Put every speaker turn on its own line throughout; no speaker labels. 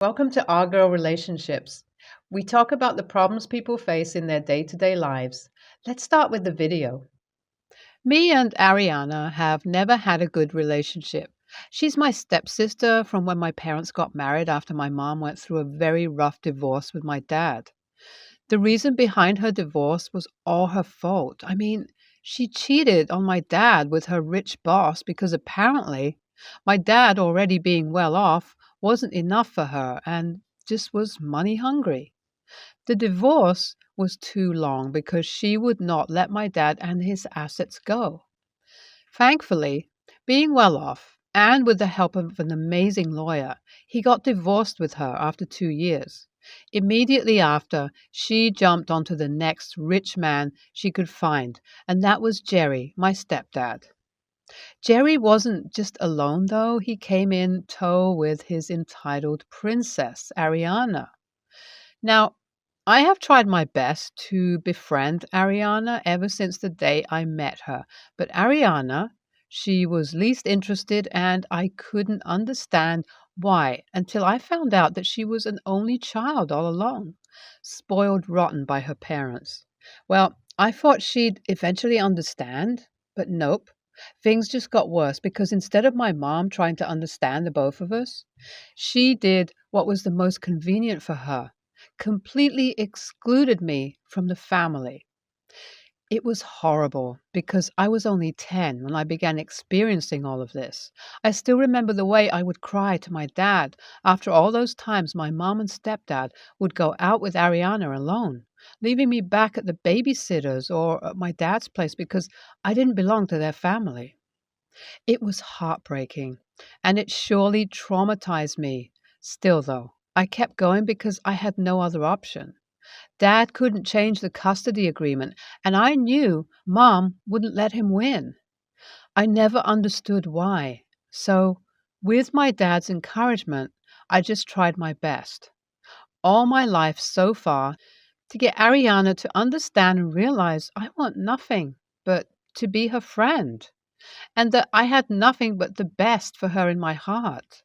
Welcome to Our Girl Relationships. We talk about the problems people face in their day to day lives. Let's start with the video. Me and Ariana have never had a good relationship. She's my stepsister from when my parents got married after my mom went through a very rough divorce with my dad. The reason behind her divorce was all her fault. She cheated on my dad with her rich boss because apparently my dad, already being well off, wasn't enough for her and just was money hungry. The divorce was too long because she would not let my dad and his assets go. Thankfully, being well off and with the help of an amazing lawyer, he got divorced with her after 2 years. Immediately after, she jumped onto the next rich man she could find, and that was Jerry, my stepdad. Jerry wasn't just alone, though. He came in tow with his entitled princess, Ariana. Now, I have tried my best to befriend Ariana ever since the day I met her, but Ariana, she was least interested, and I couldn't understand why until I found out that she was an only child all along, spoiled rotten by her parents. Well, I thought she'd eventually understand, but nope. Things just got worse because instead of my mom trying to understand the both of us, she did what was the most convenient for her, completely excluded me from the family. It was horrible because I was only 10 when I began experiencing all of this. I still remember the way I would cry to my dad after all those times my mom and stepdad would go out with Ariana alone, leaving me back at the babysitter's or at my dad's place because I didn't belong to their family. It was heartbreaking, and it surely traumatized me. Still, though, I kept going because I had no other option. Dad couldn't change the custody agreement, and I knew Mom wouldn't let him win. I never understood why. So, with my dad's encouragement, I just tried my best. All my life so far to get Ariana to understand and realize I want nothing but to be her friend and that I had nothing but the best for her in my heart.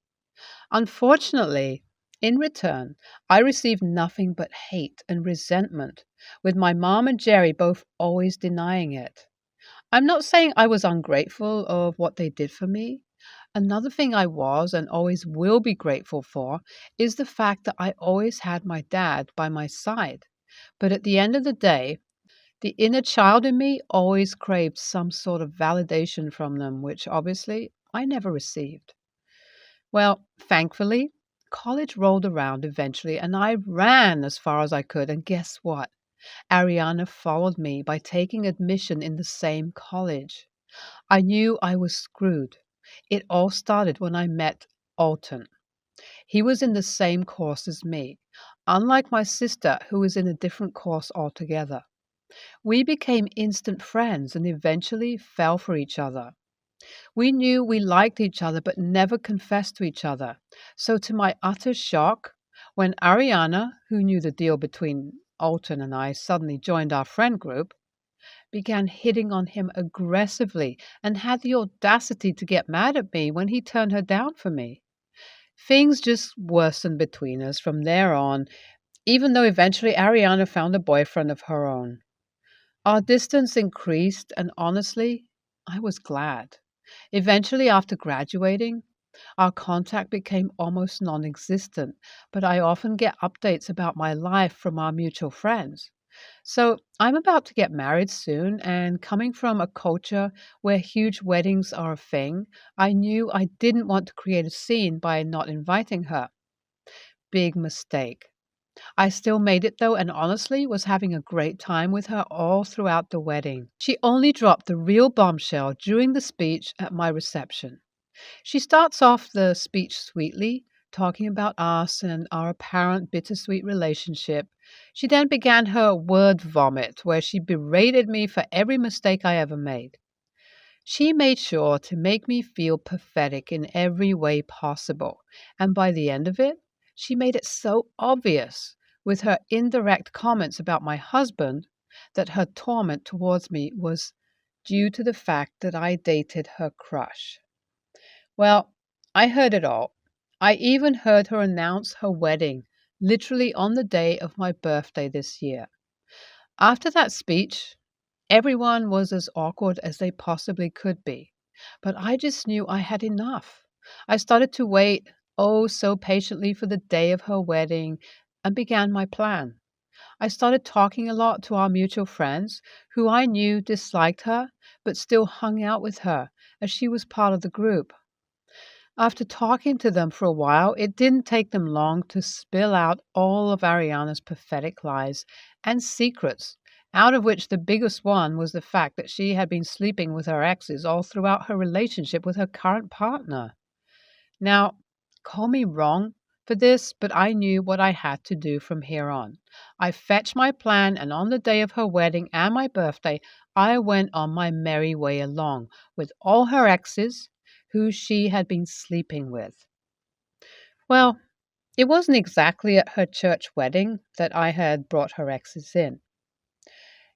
Unfortunately, in return, I received nothing but hate and resentment, with my mom and Jerry both always denying it. I'm not saying I was ungrateful of what they did for me. Another thing I was and always will be grateful for is the fact that I always had my dad by my side. But at the end of the day, the inner child in me always craved some sort of validation from them, which obviously I never received. Well, thankfully, college rolled around eventually, and I ran as far as I could. And guess what? Ariana followed me by taking admission in the same college. I knew I was screwed. It all started when I met Alton. He was in the same course as me, unlike my sister, who was in a different course altogether. We became instant friends and eventually fell for each other. We knew we liked each other but never confessed to each other. So, to my utter shock, when Ariana, who knew the deal between Alton and I, suddenly joined our friend group, began hitting on him aggressively and had the audacity to get mad at me when he turned her down for me. Things just worsened between us from there on, even though eventually Ariana found a boyfriend of her own. Our distance increased, and honestly, I was glad. Eventually, after graduating, our contact became almost non existent, but I often get updates about my life from our mutual friends. So, I'm about to get married soon, and coming from a culture where huge weddings are a thing, I knew I didn't want to create a scene by not inviting her. Big mistake. I still made it though, and honestly was having a great time with her all throughout the wedding. She only dropped the real bombshell during the speech at my reception. She starts off the speech sweetly, talking about us and our apparent bittersweet relationship. She then began her word vomit, where she berated me for every mistake I ever made. She made sure to make me feel pathetic in every way possible, and by the end of it, she made it so obvious with her indirect comments about my husband that her torment towards me was due to the fact that I dated her crush. Well, I heard it all. I even heard her announce her wedding, literally on the day of my birthday this year. After that speech, everyone was as awkward as they possibly could be. But I just knew I had enough. I started to wait, oh, so patiently for the day of her wedding and began my plan. I started talking a lot to our mutual friends who I knew disliked her but still hung out with her as she was part of the group. After talking to them for a while, it didn't take them long to spill out all of Ariana's pathetic lies and secrets, out of which the biggest one was the fact that she had been sleeping with her exes all throughout her relationship with her current partner. Now, call me wrong for this, but I knew what I had to do from here on. I fetched my plan, and on the day of her wedding and my birthday, I went on my merry way along with all her exes who she had been sleeping with. Well, it wasn't exactly at her church wedding that I had brought her exes in.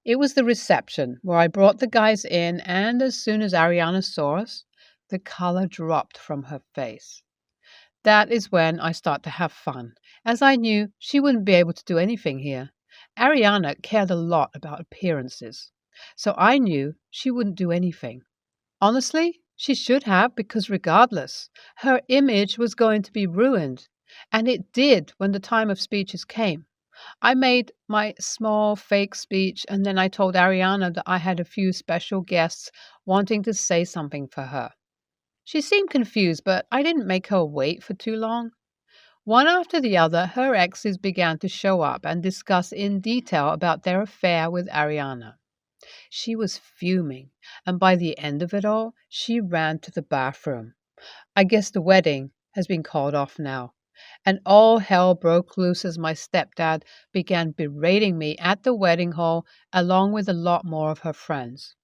It was the reception where I brought the guys in, and as soon as Ariana saw us, the color dropped from her face. That is when I start to have fun, as I knew she wouldn't be able to do anything here. Ariana cared a lot about appearances, so I knew she wouldn't do anything. Honestly, she should have, because regardless, her image was going to be ruined. And it did when the time of speeches came. I made my small fake speech, and then I told Ariana that I had a few special guests wanting to say something for her. She seemed confused, but I didn't make her wait for too long. One after the other, her exes began to show up and discuss in detail about their affair with Ariana. She was fuming, and by the end of it all, she ran to the bathroom. I guess the wedding has been called off now. And all hell broke loose as my stepdad began berating me at the wedding hall, along with a lot more of her friends.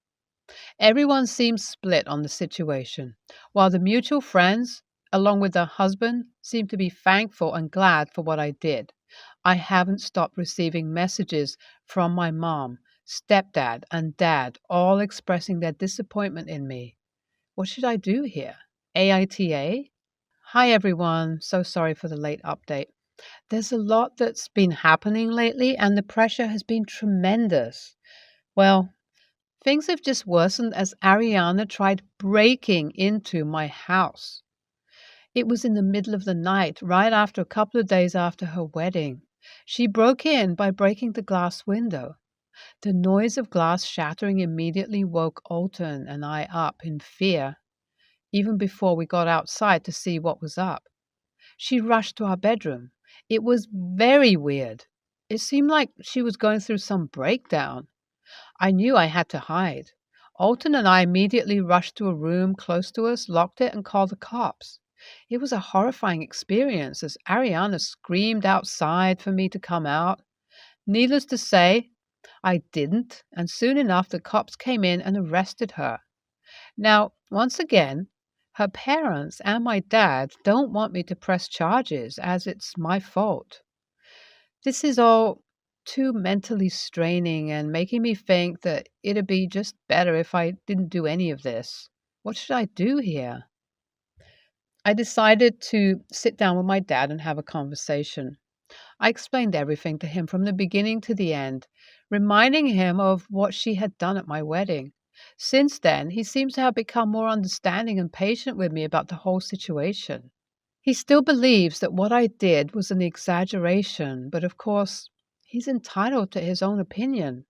Everyone seemed split on the situation, while the mutual friends, along with her husband, seemed to be thankful and glad for what I did. I haven't stopped receiving messages from my mom, stepdad, and dad, all expressing their disappointment in me. What should I do here? AITA? Hi, everyone. So sorry for the late update. There's a lot that's been happening lately, and the pressure has been tremendous. Well, things have just worsened as Ariana tried breaking into my house. It was in the middle of the night, right after a couple of days after her wedding. She broke in by breaking the glass window. The noise of glass shattering immediately woke Alton and I up in fear, even before we got outside to see what was up. She rushed to our bedroom. It was very weird. It seemed like she was going through some breakdown. I knew I had to hide. Alton and I immediately rushed to a room close to us, locked it, and called the cops. It was a horrifying experience as Ariana screamed outside for me to come out. Needless to say, I didn't, and soon enough the cops came in and arrested her. Now, once again, her parents and my dad don't want me to press charges as it's my fault. This is all too mentally straining and making me think that it'd be just better if I didn't do any of this. What should I do here? I decided to sit down with my dad and have a conversation. I explained everything to him from the beginning to the end, reminding him of what she had done at my wedding. Since then, he seems to have become more understanding and patient with me about the whole situation. He still believes that what I did was an exaggeration, but of course, he's entitled to his own opinion.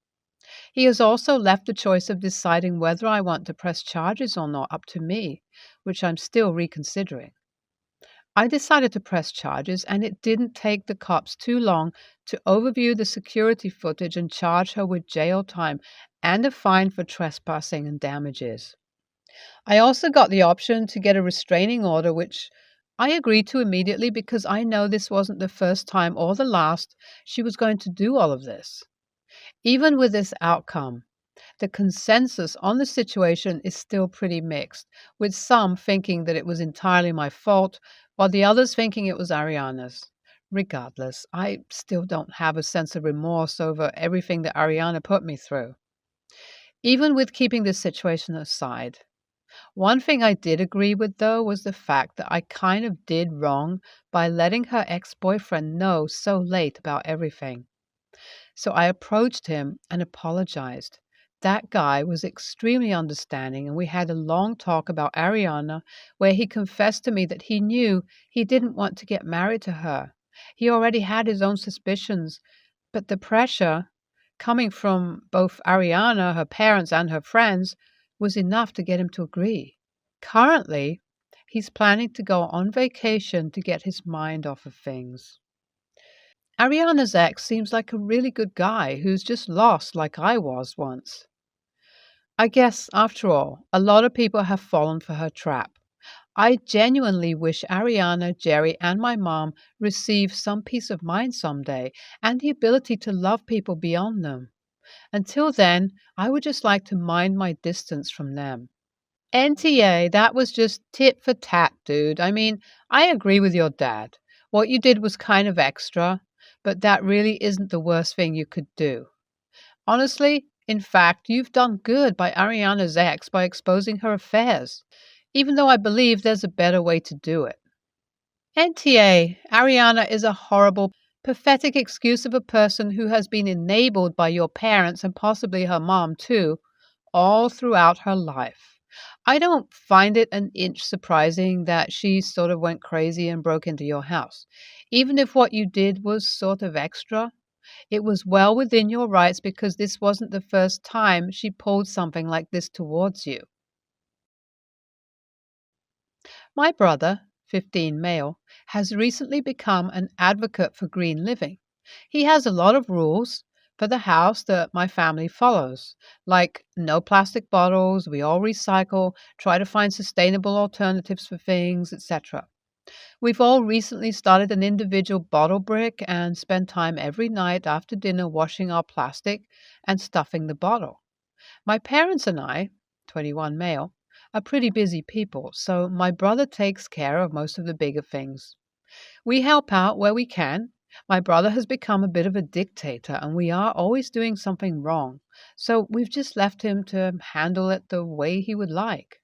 He has also left the choice of deciding whether I want to press charges or not up to me, which I'm still reconsidering. I decided to press charges, and it didn't take the cops too long to overview the security footage and charge her with jail time and a fine for trespassing and damages. I also got the option to get a restraining order, which I agreed to immediately because I know this wasn't the first time or the last she was going to do all of this. Even with this outcome, the consensus on the situation is still pretty mixed, with some thinking that it was entirely my fault, while the others thinking it was Ariana's. Regardless, I still don't have a sense of remorse over everything that Ariana put me through. Even with keeping this situation aside, One thing I did agree with, though, was the fact that I kind of did wrong by letting her ex boyfriend know so late about everything. So I approached him and apologized. That guy was extremely understanding, and we had a long talk about Ariana, where he confessed to me that he knew he didn't want to get married to her. He already had his own suspicions, but the pressure coming from both Ariana, her parents, and her friends was enough to get him to agree. Currently, he's planning to go on vacation to get his mind off of things. Ariana's ex seems like a really good guy who's just lost like I was once. I guess, after all, a lot of people have fallen for her trap. I genuinely wish Ariana, Jerry, and my mom receive some peace of mind someday and the ability to love people beyond them. Until then, I would just like to mind my distance from them. NTA, that was just tit for tat, dude. I mean, I agree with your dad. What you did was kind of extra, but that really isn't the worst thing you could do. Honestly, in fact, you've done good by Ariana's ex by exposing her affairs, even though I believe there's a better way to do it. NTA, Ariana is a horrible, pathetic excuse of a person who has been enabled by your parents and possibly her mom too, all throughout her life. I don't find it an inch surprising that she sort of went crazy and broke into your house. Even if what you did was sort of extra, it was well within your rights because this wasn't the first time she pulled something like this towards you. My brother, 15 male, has recently become an advocate for green living. He has a lot of rules for the house that my family follows, like no plastic bottles, we all recycle, try to find sustainable alternatives for things, etc. We've all recently started an individual bottle brick and spend time every night after dinner washing our plastic and stuffing the bottle. My parents and I, 21 male, are pretty busy people, so my brother takes care of most of the bigger things. We help out where we can. My brother has become a bit of a dictator, and we are always doing something wrong, so we've just left him to handle it the way he would like.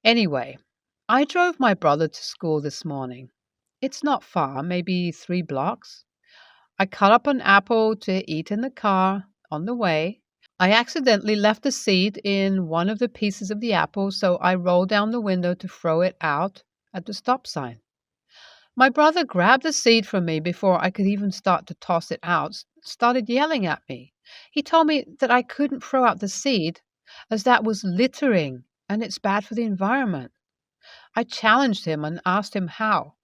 Anyway, I drove my brother to school this morning. It's not far, maybe 3 blocks. I cut up an apple to eat in the car on the way. I accidentally left a seed in one of the pieces of the apple, so I rolled down the window to throw it out at the stop sign. My brother grabbed the seed from me before I could even start to toss it out, started yelling at me. He told me that I couldn't throw out the seed as that was littering and it's bad for the environment. I challenged him and asked him how.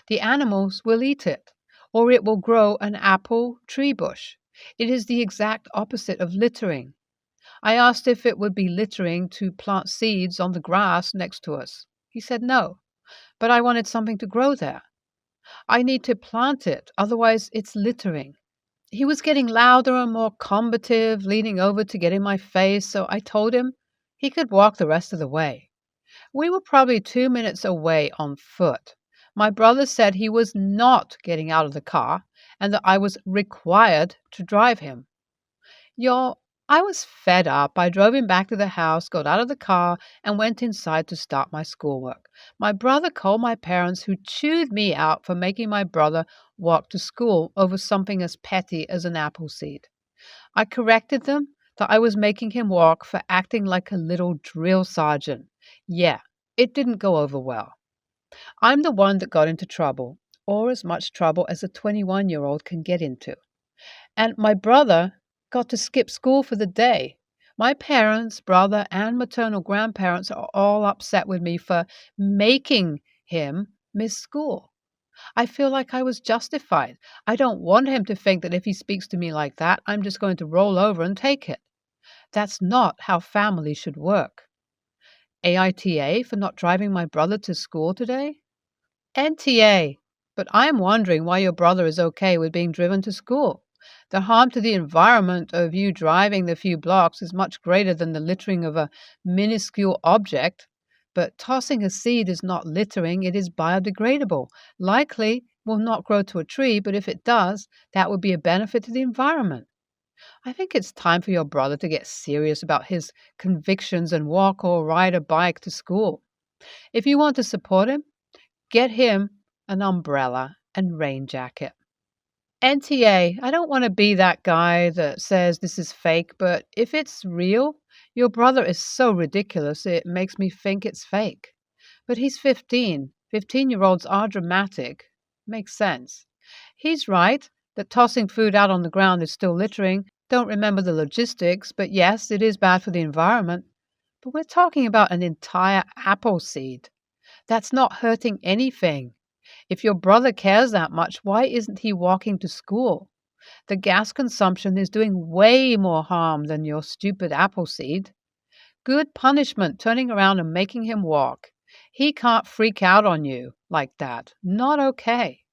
The animals will eat it, or it will grow an apple tree bush. It is the exact opposite of littering. I asked if it would be littering to plant seeds on the grass next to us. He said no, but I wanted something to grow there. I need to plant it, otherwise it's littering. He was getting louder and more combative, leaning over to get in my face, so I told him he could walk the rest of the way. We were probably 2 minutes away on foot. My brother said he was not getting out of the car and that I was required to drive him. Y'all, I was fed up. I drove him back to the house, got out of the car, and went inside to start my schoolwork. My brother called my parents, who chewed me out for making my brother walk to school over something as petty as an apple seed. I corrected them that I was making him walk for acting like a little drill sergeant. Yeah, it didn't go over well. I'm the one that got into trouble, or as much trouble as a 21-year-old can get into. And my brother got to skip school for the day. My parents, brother, and maternal grandparents are all upset with me for making him miss school. I feel like I was justified. I don't want him to think that if he speaks to me like that, I'm just going to roll over and take it. That's not how family should work. AITA for not driving my brother to school today? NTA, but I am wondering why your brother is okay with being driven to school. The harm to the environment of you driving the few blocks is much greater than the littering of a minuscule object. But tossing a seed is not littering, it is biodegradable. Likely will not grow to a tree, but if it does, that would be a benefit to the environment. I think it's time for your brother to get serious about his convictions and walk or ride a bike to school. If you want to support him, get him an umbrella and rain jacket. NTA, I don't want to be that guy that says this is fake, but if it's real, your brother is so ridiculous it makes me think it's fake. But he's 15. 15-year-olds are dramatic. Makes sense. He's right that tossing food out on the ground is still littering. Don't remember the logistics, but yes, it is bad for the environment. But we're talking about an entire apple seed. That's not hurting anything. If your brother cares that much, why isn't he walking to school? The gas consumption is doing way more harm than your stupid apple seed. Good punishment, turning around and making him walk. He can't freak out on you like that. Not okay.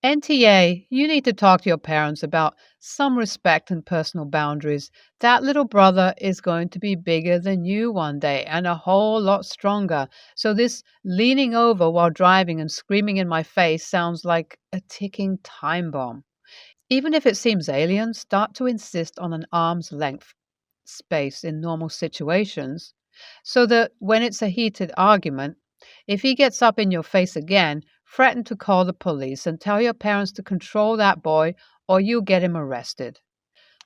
NTA, you need to talk to your parents about some respect and personal boundaries. That little brother is going to be bigger than you one day and a whole lot stronger. So, this leaning over while driving and screaming in my face sounds like a ticking time bomb. Even if it seems alien, start to insist on an arm's length space in normal situations so that when it's a heated argument, if he gets up in your face again, threaten to call the police and tell your parents to control that boy or you'll get him arrested.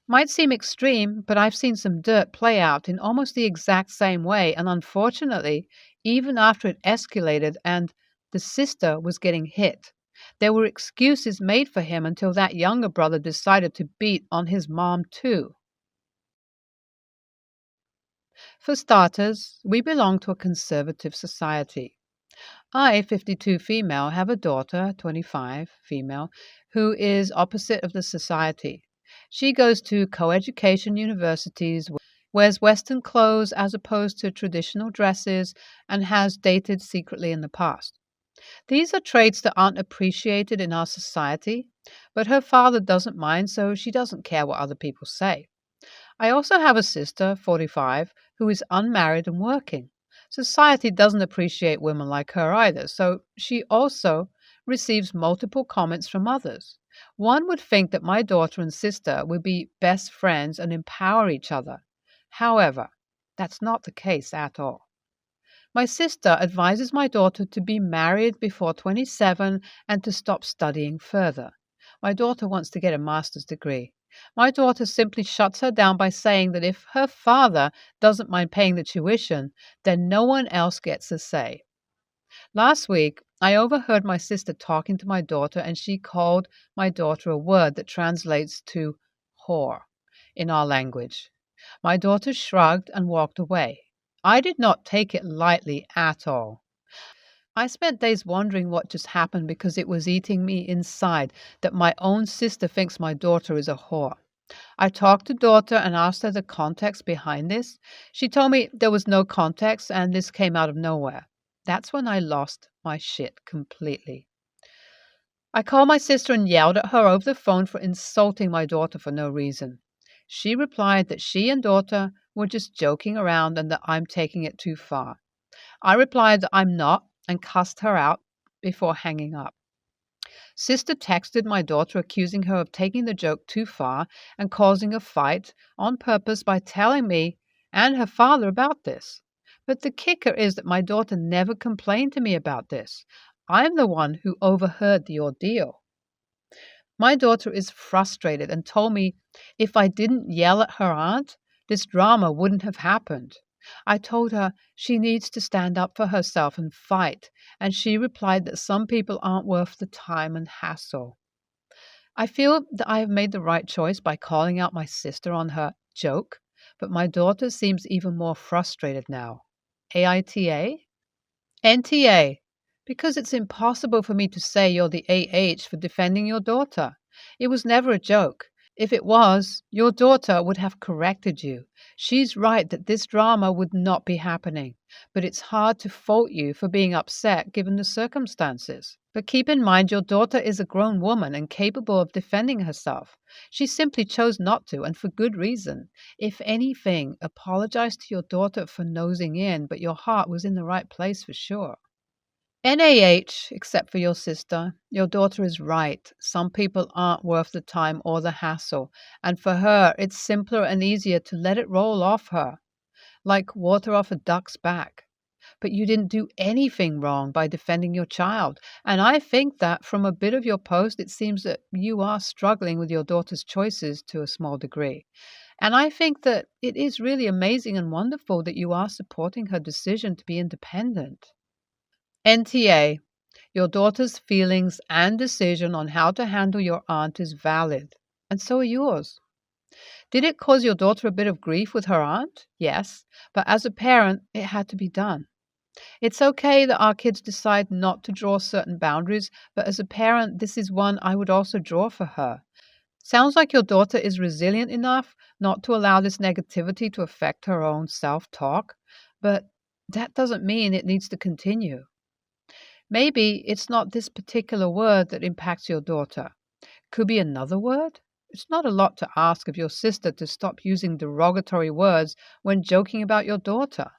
Might seem extreme, but I've seen some dirt play out in almost the exact same way, and unfortunately, even after it escalated and the sister was getting hit, there were excuses made for him until that younger brother decided to beat on his mom too. For starters, we belong to a conservative society. I, 52 female, have a daughter, 25 female, who is opposite of the society. She goes to coeducation universities, wears Western clothes as opposed to traditional dresses, and has dated secretly in the past. These are traits that aren't appreciated in our society, but her father doesn't mind, so she doesn't care what other people say. I also have a sister, 45, who is unmarried and working. Society doesn't appreciate women like her either, so she also receives multiple comments from others. One would think that my daughter and sister would be best friends and empower each other. However, that's not the case at all. My sister advises my daughter to be married before 27 and to stop studying further. My daughter wants to get a master's degree. My daughter simply shuts her down by saying that if her father doesn't mind paying the tuition, then no one else gets a say. Last week, I overheard my sister talking to my daughter, and she called my daughter a word that translates to whore in our language. My daughter shrugged and walked away. I did not take it lightly at all. I spent days wondering what just happened because it was eating me inside that my own sister thinks my daughter is a whore. I talked to daughter and asked her the context behind this. She told me there was no context and this came out of nowhere. That's when I lost my shit completely. I called my sister and yelled at her over the phone for insulting my daughter for no reason. She replied that she and daughter were just joking around and that I'm taking it too far. I replied that I'm not and cussed her out before hanging up. Sister texted my daughter accusing her of taking the joke too far and causing a fight on purpose by telling me and her father about this. But the kicker is that my daughter never complained to me about this. I'm the one who overheard the ordeal. My daughter is frustrated and told me if I didn't yell at her aunt, this drama wouldn't have happened. I told her she needs to stand up for herself and fight, and she replied that some people aren't worth the time and hassle. I feel that I have made the right choice by calling out my sister on her joke, but my daughter seems even more frustrated now. AITA? NTA, because it's impossible for me to say you're the AH for defending your daughter. It was never a joke. If it was, your daughter would have corrected you. She's right that this drama would not be happening, but it's hard to fault you for being upset given the circumstances. But keep in mind your daughter is a grown woman and capable of defending herself. She simply chose not to, and for good reason. If anything, apologize to your daughter for nosing in, but your heart was in the right place for sure. NAH, except for your sister, your daughter is right. Some people aren't worth the time or the hassle, and for her, it's simpler and easier to let it roll off her, like water off a duck's back. But you didn't do anything wrong by defending your child. And I think that from a bit of your post, it seems that you are struggling with your daughter's choices to a small degree. And I think that it is really amazing and wonderful that you are supporting her decision to be independent. NTA, your daughter's feelings and decision on how to handle your aunt is valid, and so are yours. Did it cause your daughter a bit of grief with her aunt? Yes, but as a parent, it had to be done. It's okay that our kids decide not to draw certain boundaries, but as a parent, this is one I would also draw for her. Sounds like your daughter is resilient enough not to allow this negativity to affect her own self talk, but that doesn't mean it needs to continue. Maybe it's not this particular word that impacts your daughter. Could be another word. It's not a lot to ask of your sister to stop using derogatory words when joking about your daughter.